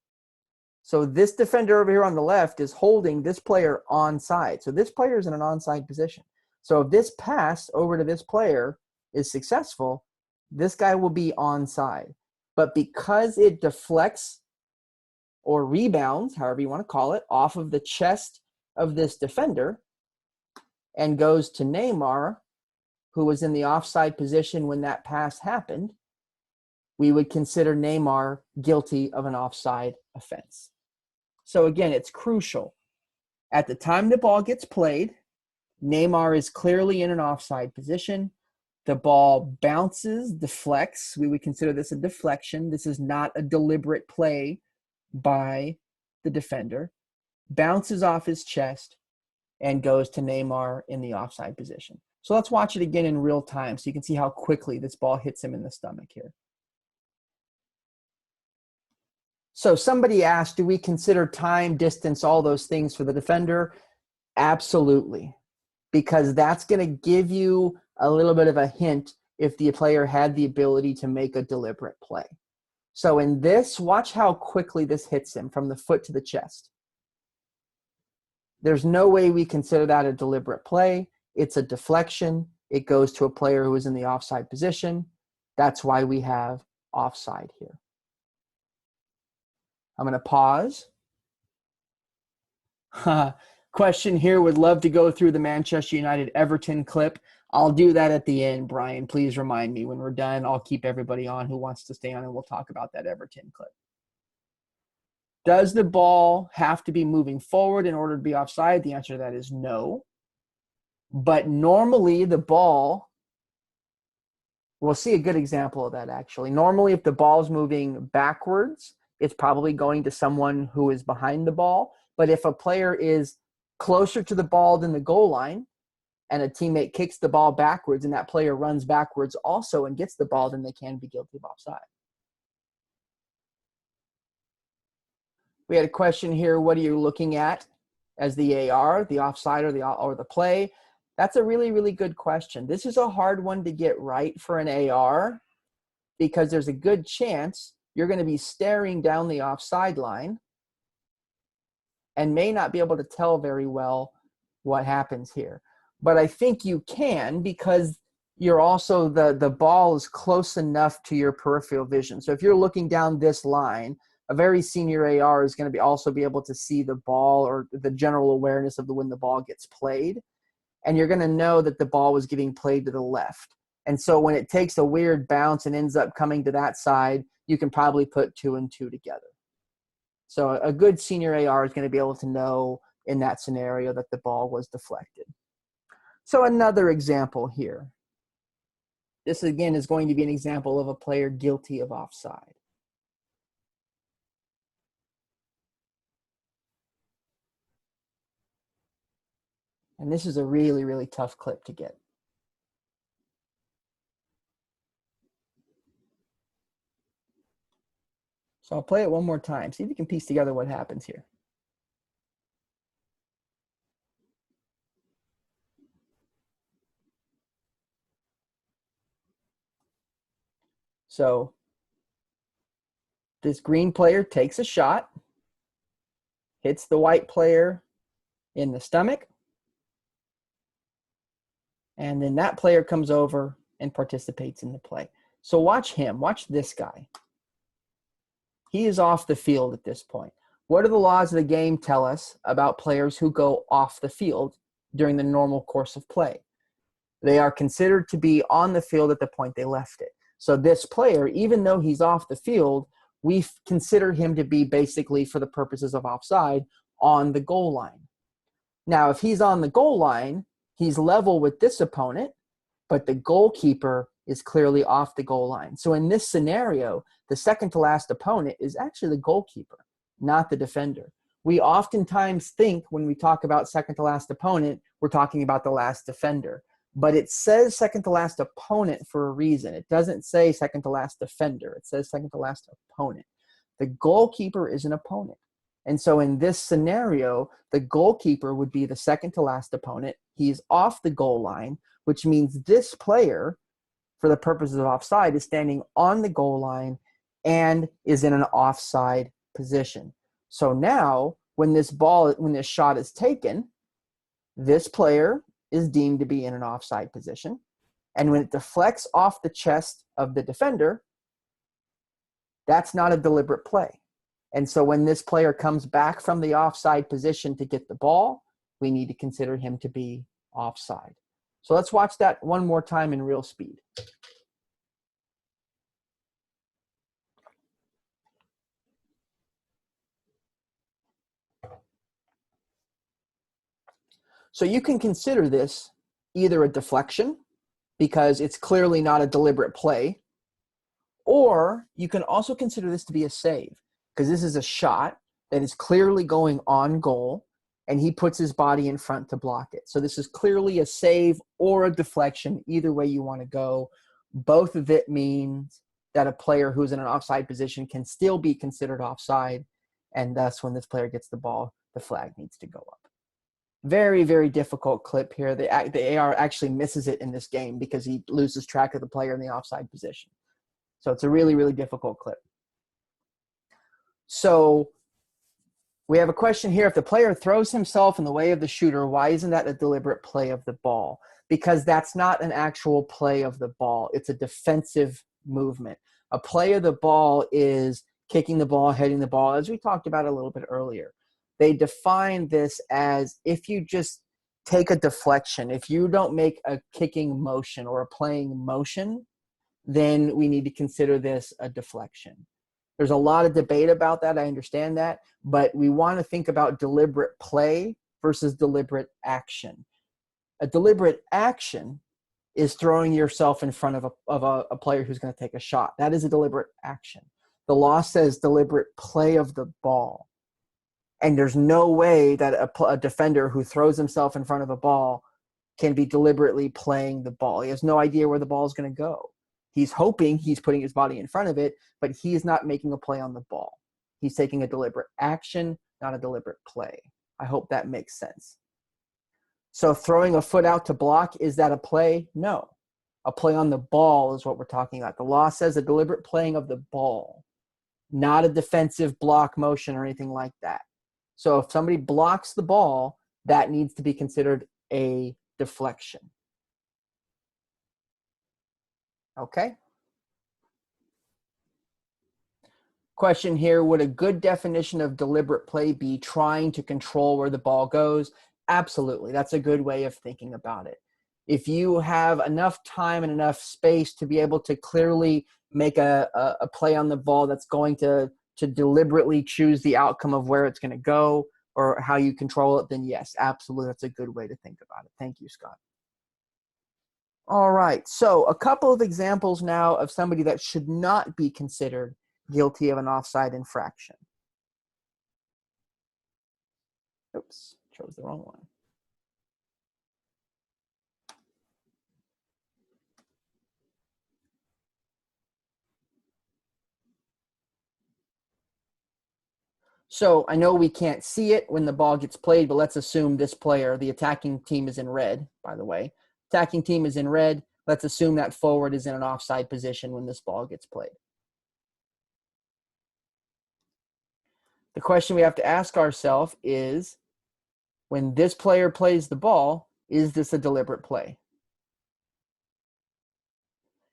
So this defender over here on the left is holding this player onside. So this player is in an onside position. So if this pass over to this player is successful, this guy will be onside. But because it deflects or rebounds, however you want to call it, off of the chest of this defender and goes to Neymar, who was in the offside position when that pass happened, we would consider Neymar guilty of an offside offense. So again, it's crucial. At the time the ball gets played, Neymar is clearly in an offside position. The ball bounces, deflects. We would consider this a deflection. This is not a deliberate play by the defender. Bounces off his chest and goes to Neymar in the offside position. So let's watch it again in real time so you can see how quickly this ball hits him in the stomach here. So somebody asked, do we consider time, distance, all those things for the defender? Absolutely, because that's going to give you a little bit of a hint if the player had the ability to make a deliberate play. So in this, watch how quickly this hits him from the foot to the chest. There's no way we consider that a deliberate play. It's a deflection. It goes to a player who is in the offside position. That's why we have offside here. I'm going to pause. Question here, would love to go through the Manchester United Everton clip. I'll do that at the end, Brian. Please remind me when we're done. I'll keep everybody on who wants to stay on and we'll talk about that Everton clip. Does the ball have to be moving forward in order to be offside? The answer to that is no. But normally the ball, we'll see a good example of that actually. Normally if the ball is moving backwards, it's probably going to someone who is behind the ball. But if a player is closer to the ball than the goal line and a teammate kicks the ball backwards and that player runs backwards also and gets the ball, then they can be guilty of offside. We had a question here, what are you looking at as the AR, the offside or the play? That's a really, really good question. This is a hard one to get right for an AR because there's a good chance you're going to be staring down the offside line and may not be able to tell very well what happens here. But I think you can because you're also, the ball is close enough to your peripheral vision. So if you're looking down this line, a very senior AR is going to also be able to see the ball or the general awareness of when the ball gets played. And you're going to know that the ball was getting played to the left. And so when it takes a weird bounce and ends up coming to that side, you can probably put 2 and 2 together. So a good senior AR is going to be able to know in that scenario that the ball was deflected. So another example here. This again is going to be an example of a player guilty of offside. And this is a really, really tough clip to get. So I'll play it one more time. See if you can piece together what happens here. So this green player takes a shot, hits the white player in the stomach, and then that player comes over and participates in the play. So watch him. Watch this guy. He is off the field at this point. What do the laws of the game tell us about players who go off the field during the normal course of play? They are considered to be on the field at the point they left it. So this player, even though he's off the field, we consider him to be basically, for the purposes of offside, on the goal line. Now, if he's on the goal line, he's level with this opponent, but the goalkeeper is clearly off the goal line. So in this scenario, the second to last opponent is actually the goalkeeper, not the defender. We oftentimes think when we talk about second to last opponent, we're talking about the last defender. But it says second to last opponent for a reason. It doesn't say second to last defender. It says second to last opponent. The goalkeeper is an opponent. And so in this scenario, the goalkeeper would be the second to last opponent. He's off the goal line, which means this player, for the purposes of offside, is standing on the goal line and is in an offside position. So now when this shot is taken, this player is deemed to be in an offside position. And when it deflects off the chest of the defender, that's not a deliberate play. And so when this player comes back from the offside position to get the ball, we need to consider him to be offside. So let's watch that one more time in real speed. So you can consider this either a deflection, because it's clearly not a deliberate play, or you can also consider this to be a save, because this is a shot that is clearly going on goal, and he puts his body in front to block it. So this is clearly a save or a deflection, either way you want to go. Both of it means that a player who's in an offside position can still be considered offside, and thus when this player gets the ball, the flag needs to go up. Very, very difficult clip here. The AR actually misses it in this game because he loses track of the player in the offside position. So it's a really, really difficult clip. So we have a question here. If the player throws himself in the way of the shooter, why isn't that a deliberate play of the ball? Because that's not an actual play of the ball. It's a defensive movement. A play of the ball is kicking the ball, heading the ball, as we talked about a little bit earlier. They define this as if you just take a deflection, if you don't make a kicking motion or a playing motion, then we need to consider this a deflection. There's a lot of debate about that. I understand that. But we want to think about deliberate play versus deliberate action. A deliberate action is throwing yourself in front of a player who's going to take a shot. That is a deliberate action. The law says deliberate play of the ball. And there's no way that a defender who throws himself in front of a ball can be deliberately playing the ball. He has no idea where the ball is going to go. He's hoping he's putting his body in front of it, but he's not making a play on the ball. He's taking a deliberate action, not a deliberate play. I hope that makes sense. So throwing a foot out to block, is that a play? No. A play on the ball is what we're talking about. The law says a deliberate playing of the ball, not a defensive block motion or anything like that. So if somebody blocks the ball, that needs to be considered a deflection. Okay? Question here, would a good definition of deliberate play be trying to control where the ball goes? Absolutely. That's a good way of thinking about it. If you have enough time and enough space to be able to clearly make a play on the ball that's going to deliberately choose the outcome of where it's going to go or how you control it, then yes, absolutely, that's a good way to think about it. Thank you, Scott. All right, so a couple of examples now of somebody that should not be considered guilty of an offside infraction. Oops, chose the wrong one. So I know we can't see it when the ball gets played, but let's assume this player, the attacking team is in red, by the way. Attacking team is in red. Let's assume that forward is in an offside position when this ball gets played. The question we have to ask ourselves is, when this player plays the ball, is this a deliberate play?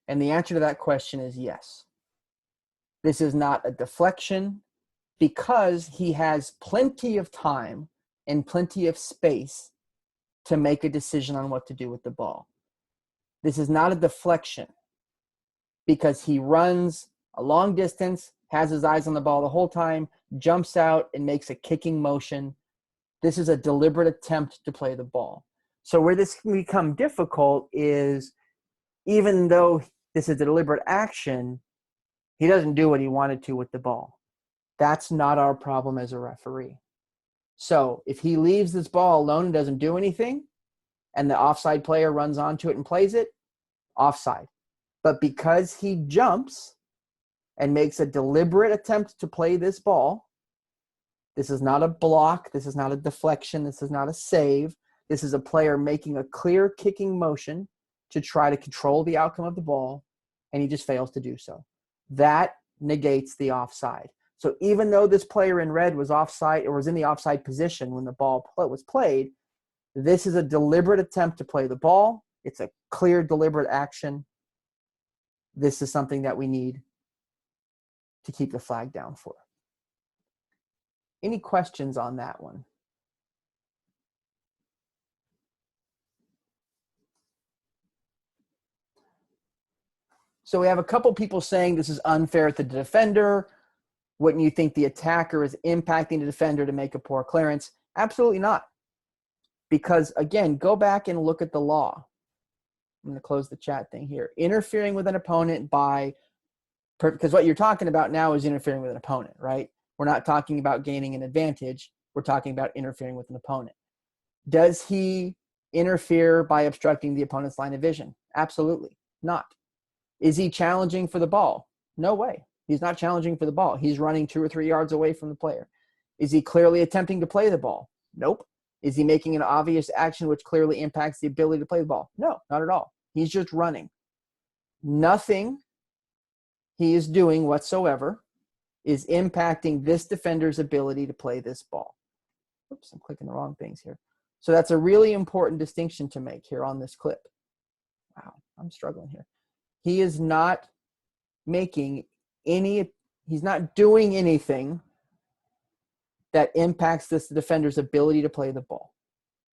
And the answer to that question is yes. This is not a deflection because he has plenty of time and plenty of space to make a decision on what to do with the ball. This is not a deflection because he runs a long distance, has his eyes on the ball the whole time, jumps out and makes a kicking motion. This is a deliberate attempt to play the ball. So where this can become difficult is, even though this is a deliberate action, he doesn't do what he wanted to with the ball. That's not our problem as a referee. So if he leaves this ball alone and doesn't do anything, and the offside player runs onto it and plays it, offside. But because he jumps and makes a deliberate attempt to play this ball, this is not a block, this is not a deflection, this is not a save. This is a player making a clear kicking motion to try to control the outcome of the ball, and he just fails to do so. That negates the offside. So even though this player in red was offside or was in the offside position when the ball was played, this is a deliberate attempt to play the ball. It's a clear, deliberate action. This is something that we need to keep the flag down for. Any questions on that one? So we have a couple people saying this is unfair to the defender. Wouldn't you think the attacker is impacting the defender to make a poor clearance? Absolutely not. Because, again, go back and look at the law. I'm going to close the chat thing here. Interfering with an opponent by, because what you're talking about now is interfering with an opponent, right? We're not talking about gaining an advantage. We're talking about interfering with an opponent. Does he interfere by obstructing the opponent's line of vision? Absolutely not. Is he challenging for the ball? No way. He's not challenging for the ball. He's running 2 or 3 yards away from the player. Is he clearly attempting to play the ball? Nope. Is he making an obvious action which clearly impacts the ability to play the ball? No, not at all. He's just running. Nothing he is doing whatsoever is impacting this defender's ability to play this ball. Oops, I'm clicking the wrong things here. So that's a really important distinction to make here on this clip. Wow, I'm struggling here. He is not making any, he's not doing anything that impacts this defender's ability to play the ball.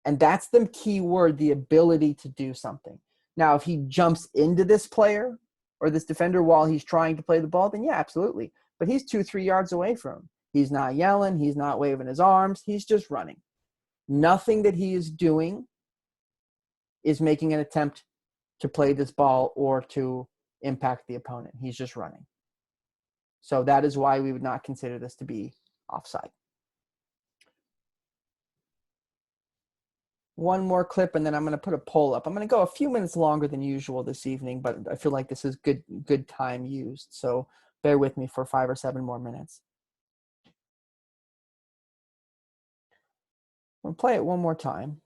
And that's the key word, the ability to do something. Now, if he jumps into this player or this defender while he's trying to play the ball, then yeah, absolutely. But he's 2, 3 yards away from him. He's not yelling. He's not waving his arms. He's just running. Nothing that he is doing is making an attempt to play this ball or to impact the opponent. He's just running. So that is why we would not consider this to be offside. One more clip, and then I'm going to put a poll up. I'm going to go a few minutes longer than usual this evening, but I feel like this is good time used. So bear with me for 5 or 7 more minutes. We'll play it one more time.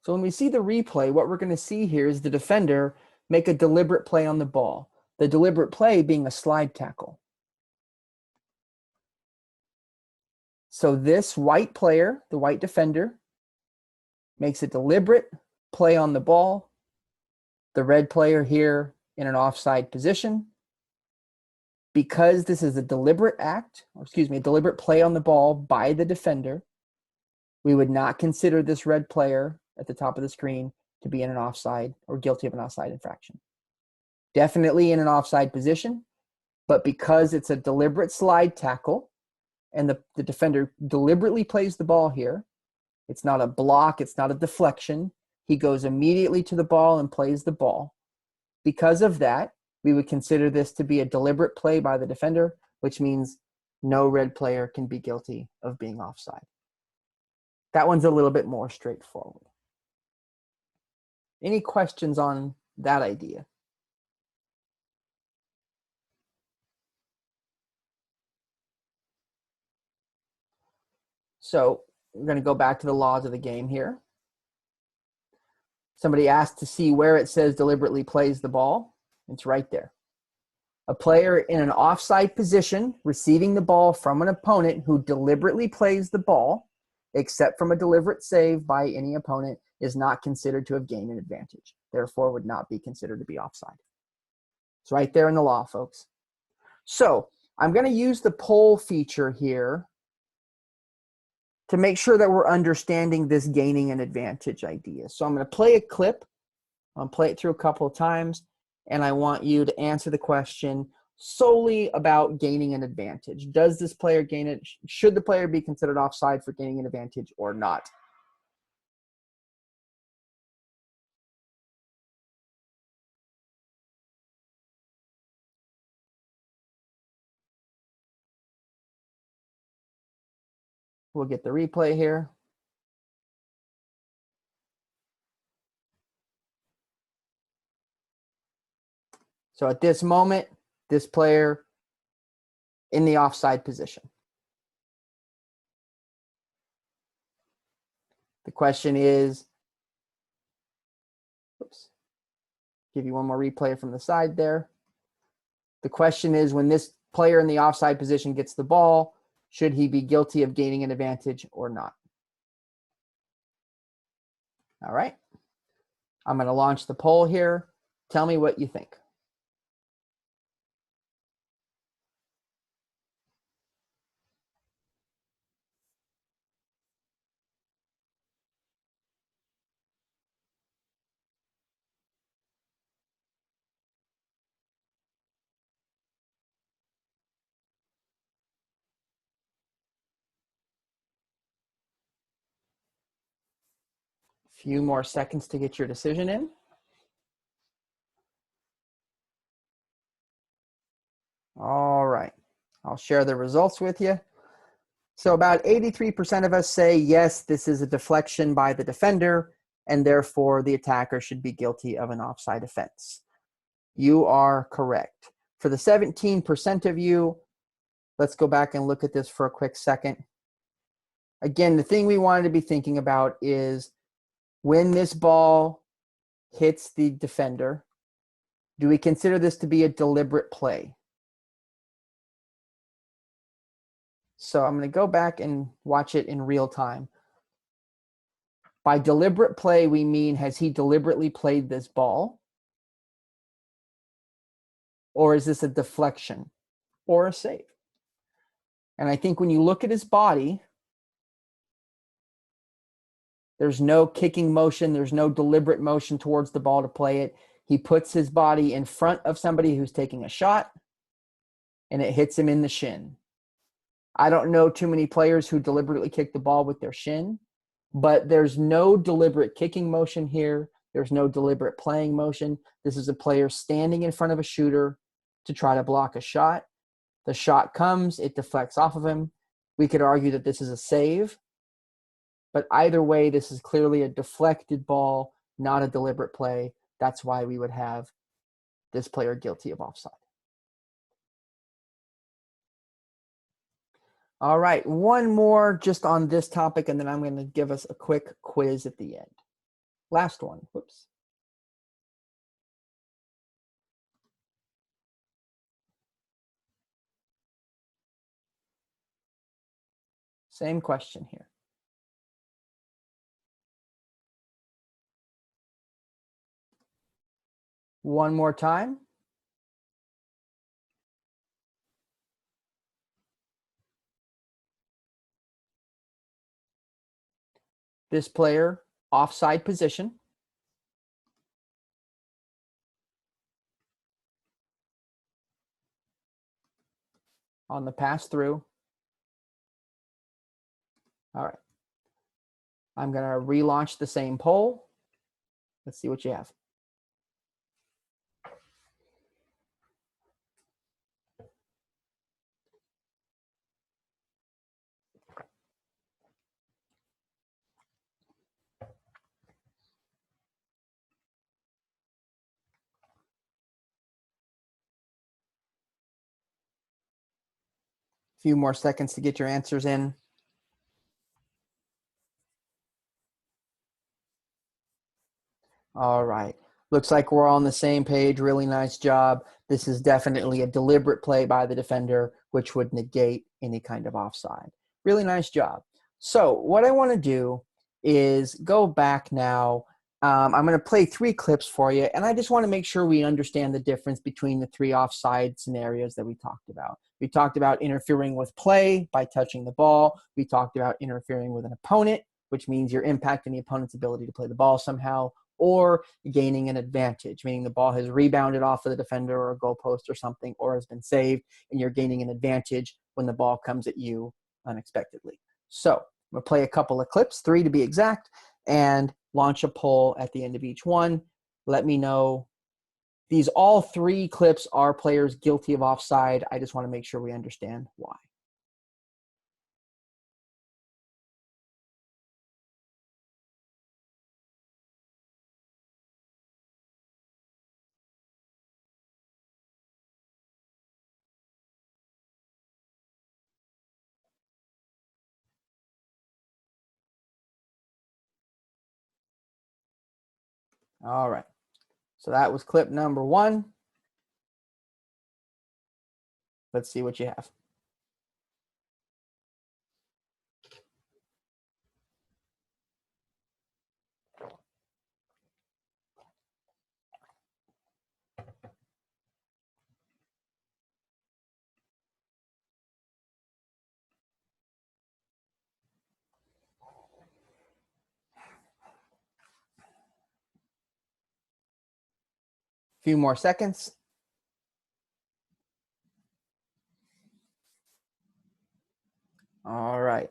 So when we see the replay, what we're going to see here is the defender make a deliberate play on the ball. The deliberate play being a slide tackle. So this white player, the white defender, makes a deliberate play on the ball. The red player here in an offside position. Because this is a deliberate act, or excuse me, a deliberate play on the ball by the defender, we would not consider this red player at the top of the screen to be in an offside or guilty of an offside infraction. Definitely in an offside position, but because it's a deliberate slide tackle and the defender deliberately plays the ball here, it's not a block, it's not a deflection. He goes immediately to the ball and plays the ball. Because of that, we would consider this to be a deliberate play by the defender, which means no red player can be guilty of being offside. That one's a little bit more straightforward. Any questions on that idea? So we're going to go back to the laws of the game here. Somebody asked to see where it says deliberately plays the ball. It's right there. A player in an offside position receiving the ball from an opponent who deliberately plays the ball, except from a deliberate save by any opponent, is not considered to have gained an advantage. Therefore, would not be considered to be offside. It's right there in the law, folks. So I'm going to use the poll feature here to make sure that we're understanding this gaining an advantage idea. So I'm going to play a clip. I'll play it through a couple of times, and I want you to answer the question solely about gaining an advantage. Does this player gain it? Should the player be considered offside for gaining an advantage or not? We'll get the replay here. So at this moment, this player in the offside position. The question is, oops, give you one more replay from the side there. The question is, when this player in the offside position gets the ball, should he be guilty of gaining an advantage or not? All right. I'm going to launch the poll here. Tell me what you think. Few more seconds to get your decision in. All right. I'll share the results with you. So about 83% of us say, yes, this is a deflection by the defender, and therefore the attacker should be guilty of an offside offense. You are correct. For the 17% of you, let's go back and look at this for a quick second. Again, the thing we wanted to be thinking about is when this ball hits the defender, do we consider this to be a deliberate play? So I'm going to go back and watch it in real time. By deliberate play, we mean, has he deliberately played this ball? Or is this a deflection or a save? And I think when you look at his body, there's no kicking motion. There's no deliberate motion towards the ball to play it. He puts his body in front of somebody who's taking a shot, and it hits him in the shin. I don't know too many players who deliberately kick the ball with their shin, but there's no deliberate kicking motion here. There's no deliberate playing motion. This is a player standing in front of a shooter to try to block a shot. The shot comes, it deflects off of him. We could argue that this is a save, but either way, this is clearly a deflected ball, not a deliberate play. That's why we would have this player guilty of offside. All right, one more just on this topic, and then I'm going to give us a quick quiz at the end. Last one. Whoops. Same question here. One more time. This player, offside position. On the pass through. All right. I'm going to relaunch the same poll. Let's see what you have. A few more seconds to get your answers in. All right. Looks like we're on the same page. Really nice job. This is definitely a deliberate play by the defender, which would negate any kind of offside. Really nice job. So what I want to do is go back now. I'm going to play 3 clips for you, and I just want to make sure we understand the difference between the 3 offside scenarios that we talked about. We talked about interfering with play by touching the ball. We talked about interfering with an opponent, which means you're impacting the opponent's ability to play the ball somehow, or gaining an advantage, meaning the ball has rebounded off of the defender or a goalpost or something, or has been saved, and you're gaining an advantage when the ball comes at you unexpectedly. So I'm going to play a couple of clips, 3 to be exact, and launch a poll at the end of each one. Let me know. These all 3 clips are players guilty of offside. I just want to make sure we understand why. All right. So that was clip number 1. Let's see what you have. Few more seconds. All right.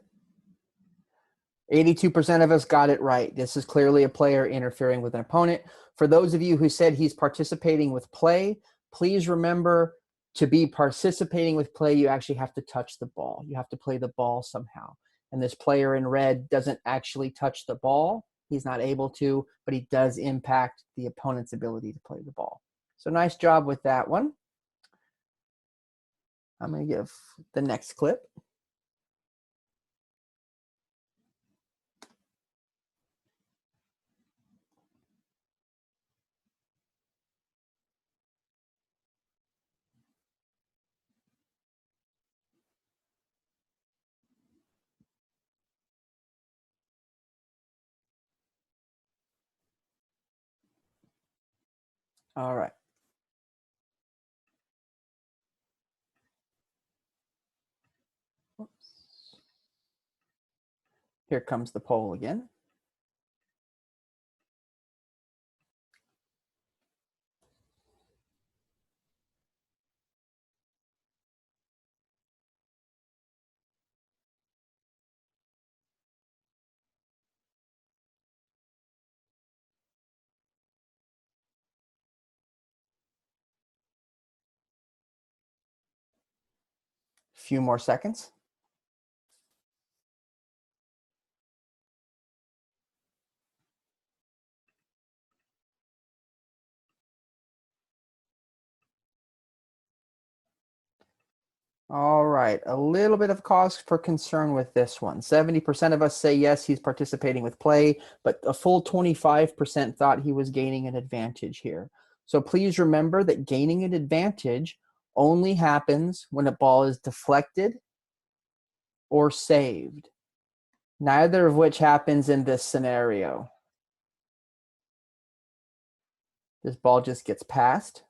82% of us got it right. This is clearly a player interfering with an opponent. For those of you who said he's participating with play, please remember to be participating with play, you actually have to touch the ball. You have to play the ball somehow. And this player in red doesn't actually touch the ball. He's not able to, but he does impact the opponent's ability to play the ball. So nice job with that one. I'm going to give the next clip. All right. Oops. Here comes the poll again. Few more seconds. All right, a little bit of cause for concern with this one. 70% of us say yes, he's participating with play, but a full 25% thought he was gaining an advantage here. So please remember that gaining an advantage only happens when a ball is deflected or saved, neither of which happens in this scenario. This ball just gets passed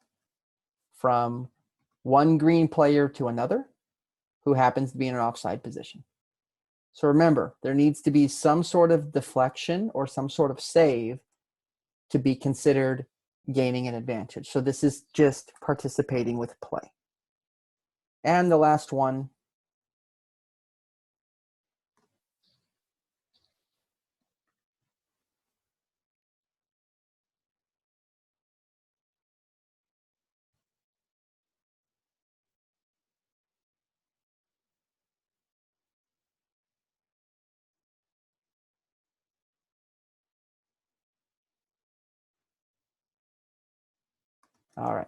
from one green player to another who happens to be in an offside position. So remember, there needs to be some sort of deflection or some sort of save to be considered gaining an advantage. So this is just participating with play. And the last one. All right.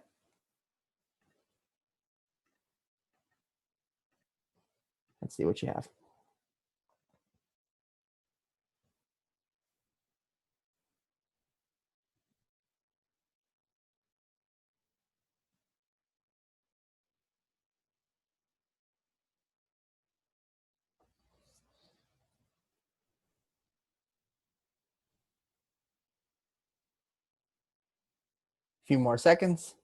Let's see what you have. A few more seconds.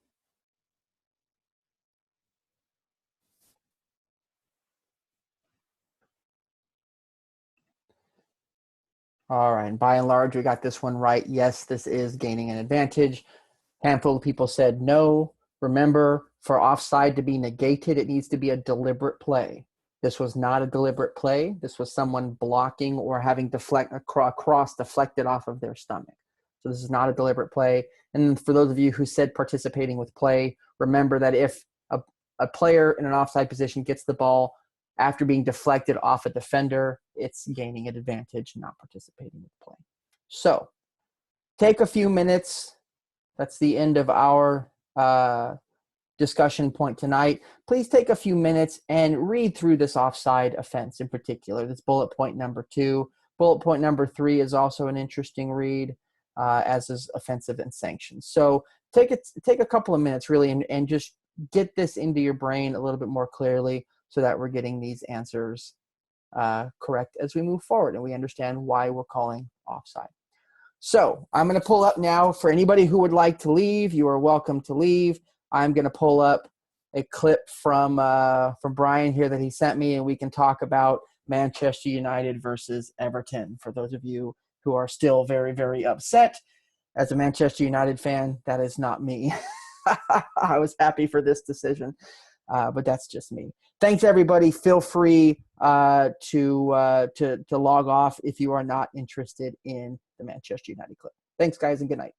All right, and by and large, we got this one right. Yes, this is gaining an advantage. Handful of people said no. Remember, for offside to be negated, it needs to be a deliberate play. This was not a deliberate play. This was someone blocking or having a cross deflected off of their stomach. So this is not a deliberate play. And for those of you who said participating with play, remember that if a player in an offside position gets the ball after being deflected off a defender, it's gaining an advantage, not participating with play. So take a few minutes. That's the end of our discussion point tonight. Please take a few minutes and read through this offside offense in particular. This bullet point number 2. Bullet point number 3 is also an interesting read. as is offensive and sanctions. So take a couple of minutes really and just get this into your brain a little bit more clearly so that we're getting these answers correct as we move forward and we understand why we're calling offside. So I'm going to pull up now. For anybody who would like to leave, you are welcome to leave. I'm going to pull up a clip from Brian here that he sent me, and we can talk about Manchester United versus Everton. For those of you who are still very, very upset, as a Manchester United fan, that is not me. I was happy for this decision, but that's just me. Thanks, everybody. Feel free to log off if you are not interested in the Manchester United clip. Thanks, guys, and good night.